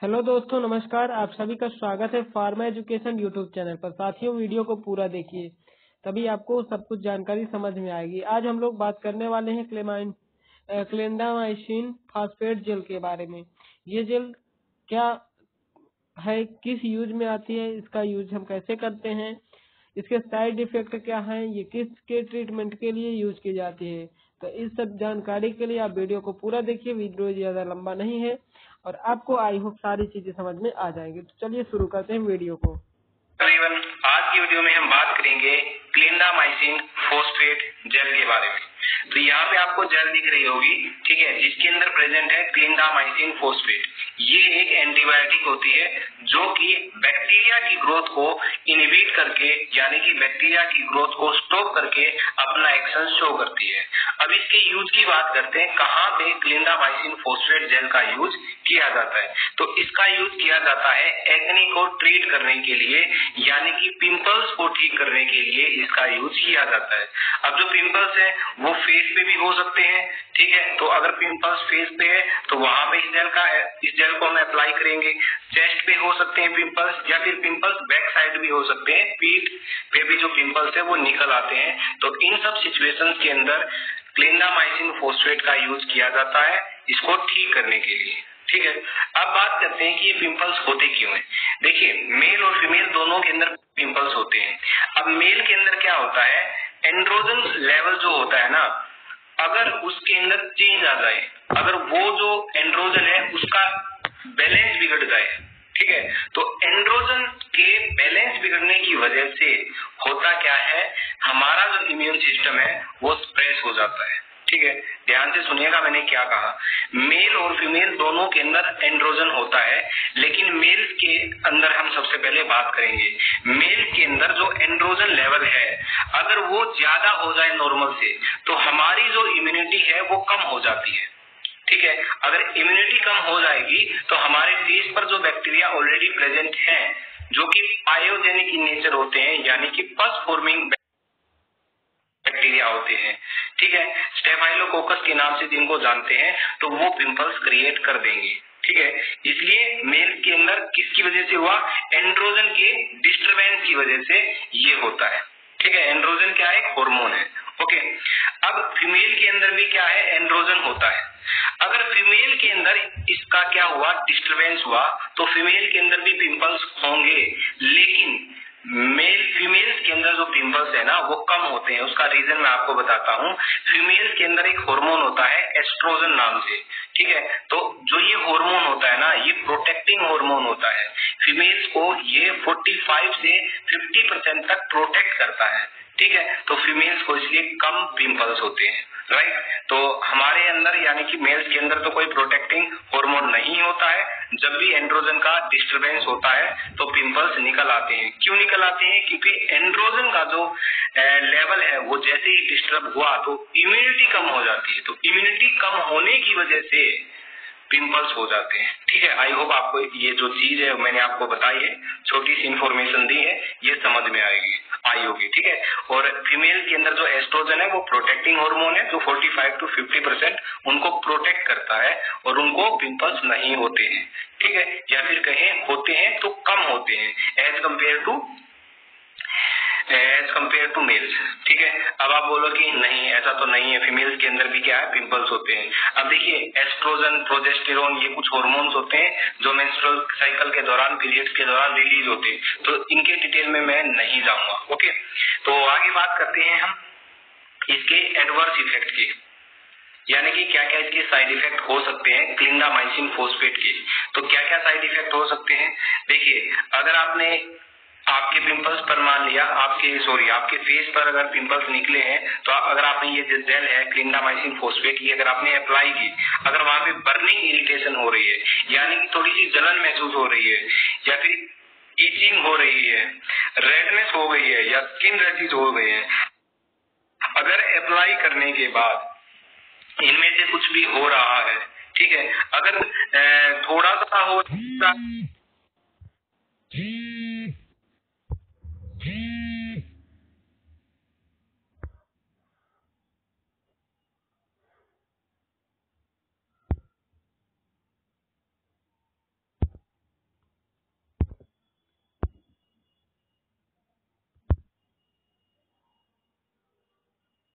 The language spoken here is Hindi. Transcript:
हेलो दोस्तों, नमस्कार। आप सभी का स्वागत है फार्मा एजुकेशन यूट्यूब चैनल पर। साथियों, वीडियो को पूरा देखिए, तभी आपको सब कुछ जानकारी समझ में आएगी। आज हम लोग बात करने वाले हैं क्लिंडामाइसिन फॉस्फेट जेल के बारे में। ये जेल क्या है, किस यूज में आती है, इसका यूज हम कैसे करते हैं, इसके साइड इफेक्ट क्या हैं, ये किसके ट्रीटमेंट के लिए यूज की जाती है। तो इस सब जानकारी के लिए आप वीडियो को पूरा देखिए। वीडियो ज्यादा लंबा नहीं है और आपको आई होप सारी चीजें समझ में आ जाएंगी। तो चलिए शुरू करते हैं वीडियो को। तकरीबन आज की वीडियो में हम बात करेंगे क्लिंडामाइसिन फॉस्फेट जेल के बारे में। तो यहाँ पे आपको जेल दिख रही होगी, ठीक है, जिसके अंदर प्रेजेंट है क्लिंडामाइसिन फॉस्फेट। ये एक एंटीबायोटिक होती है जो कि बैक्टीरिया की ग्रोथ को इनहिबिट करके, यानी कि बैक्टीरिया की ग्रोथ को स्टॉप करके अपना एक्शन शो करती है। अब इसके यूज की बात करते हैं, कहाँ पे क्लिंडामाइसिन फॉस्फेट जेल का यूज किया जाता है। तो इसका यूज किया जाता है एक्ने को ट्रीट करने के लिए, यानी कि पिंपल्स को ठीक करने के लिए इसका यूज किया जाता है। अब जो पिंपल्स है वो फेस पे भी हो सकते हैं, ठीक है। तो अगर पिंपल्स फेस पे है तो वहां पे इस जेल को हम अप्लाई करेंगे। चेस्ट पे हो सकते हैं पिंपल्स, या फिर पिंपल्स बैक साइड भी हो सकते हैं, पीठ पे भी जो पिंपल्स है वो निकल आते हैं। तो इन सब सिचुएशंस के अंदर क्लिंडामाइसिन फॉस्फेट का यूज किया जाता है इसको ठीक करने के लिए, ठीक है। अब बात करते हैं कि ये पिंपल्स होते क्यों हैं। देखिए, मेल और फीमेल दोनों के अंदर पिंपल्स होते हैं। अब मेल के अंदर क्या होता है, एंड्रोजन लेवल जो होता है ना, अगर उसके अंदर चेंज आ जाए, अगर वो जो एंड्रोजन है उसका बैलेंस बिगड़ जाए, ठीक है, तो एंड्रोजन के बैलेंस बिगड़ने की वजह से होता क्या है, हमारा जो इम्यून सिस्टम है वो स्ट्रेस हो जाता है, ठीक है। ध्यान से सुनिएगा मैंने क्या कहा। मेल और फीमेल दोनों के अंदर एंड्रोजन होता है, लेकिन मेल के अंदर हम सबसे पहले बात करेंगे। मेल के अंदर जो एंड्रोजन लेवल है, अगर वो ज्यादा हो जाए नॉर्मल से, तो हमारी जो इम्यूनिटी है वो कम हो जाती है, ठीक है। अगर इम्यूनिटी कम हो जाएगी तो हमारे फेस पर जो बैक्टीरिया ऑलरेडी प्रेजेंट हैं, जो कि पायोजेनिक इन नेचर होते हैं, यानी कि पस फॉर्मिंग बैक्टीरिया होते हैं, ठीक है, स्टेफाइलोकोकस के नाम से जिनको जानते हैं, तो वो पिंपल्स क्रिएट कर देंगे, ठीक है। इसलिए मेल के अंदर किसकी वजह से हुआ, एंड्रोजन के डिस्टरबेंस की वजह से ये होता है, ठीक है। एंड्रोजन क्या है, एक हार्मोन है, ओके। अब फीमेल के अंदर भी क्या है, एंड्रोजन होता है। अगर फीमेल के अंदर इसका क्या हुआ, डिस्टरबेंस हुआ, तो फीमेल के अंदर भी पिंपल्स होंगे, लेकिन फीमेल्स के अंदर जो पिंपल्स है ना वो कम होते हैं। उसका रीजन मैं आपको बताता हूँ। फीमेल्स के अंदर एक हार्मोन होता है एस्ट्रोजन नाम से, ठीक है। तो जो ये हार्मोन होता है ना, ये प्रोटेक्टिंग हार्मोन होता है। फीमेल्स को ये 45 से 50% तक प्रोटेक्ट करता है, ठीक है। तो फीमेल्स को इसलिए कम पिंपल्स होते हैं, राइट। तो हमारे अंदर यानी कि मेल्स के अंदर तो कोई प्रोटेक्टिंग हार्मोन नहीं होता है। जब भी एंड्रोजन का डिस्टरबेंस होता है तो पिंपल्स निकल आते हैं। क्यों निकल आते हैं, क्योंकि एंड्रोजन का जो लेवल है वो जैसे ही डिस्टर्ब हुआ तो इम्यूनिटी कम हो जाती है। तो इम्यूनिटी कम होने की वजह से पिंपल्स हो जाते हैं, ठीक है। आई होप आपको ये जो चीज है मैंने आपको बताई है, छोटी सी इंफॉर्मेशन दी है, ये समझ में आई होगी, ठीक है। और फीमेल के अंदर जो एस्ट्रोजन है वो प्रोटेक्टिंग हार्मोन है, जो 45 to 50% उनको प्रोटेक्ट करता है और उनको पिंपल्स नहीं होते हैं, ठीक है। या फिर कहें होते हैं तो कम होते हैं एज कंपेयर टू मेल्स, ठीक है। अब आप बोलो कि नहीं, ऐसा तो नहीं है, फीमेल्स के अंदर भी क्या है, पिंपल्स होते हैं। अब देखिए, एस्ट्रोजन, प्रोजेस्टेरोन, ये कुछ हार्मोन्स होते हैं जो मेंस्ट्रुअल साइकिल के दौरान, पीरियड्स के दौरान रिलीज होते हैं। तो इनके डिटेल में मैं नहीं जाऊंगा, ओके। तो आगे बात करते हैं हम इसके एडवर्स इफेक्ट की, यानी कि क्या क्या इसके साइड इफेक्ट हो सकते हैं क्लिंडामाइसिन फॉस्फेट के। तो क्या क्या साइड इफेक्ट हो सकते हैं, देखिए, अगर आपके पिंपल्स पर मान लिया आपके फेस पर अगर पिंपल्स निकले हैं, तो अगर आपने ये जो जेल है क्लिंडामाइसिन फॉस्फेट की अगर आपने अप्लाई की, अगर वहां पे बर्निंग इरिटेशन हो रही है, यानी कि थोड़ी सी जलन महसूस हो रही है, या फिर इचिंग हो रही है, रेडनेस हो गई है, या स्किन रैशेस हो गए हैं, अगर अप्लाई करने के बाद इनमें से कुछ भी हो रहा है, ठीक है, अगर थोड़ा सा हो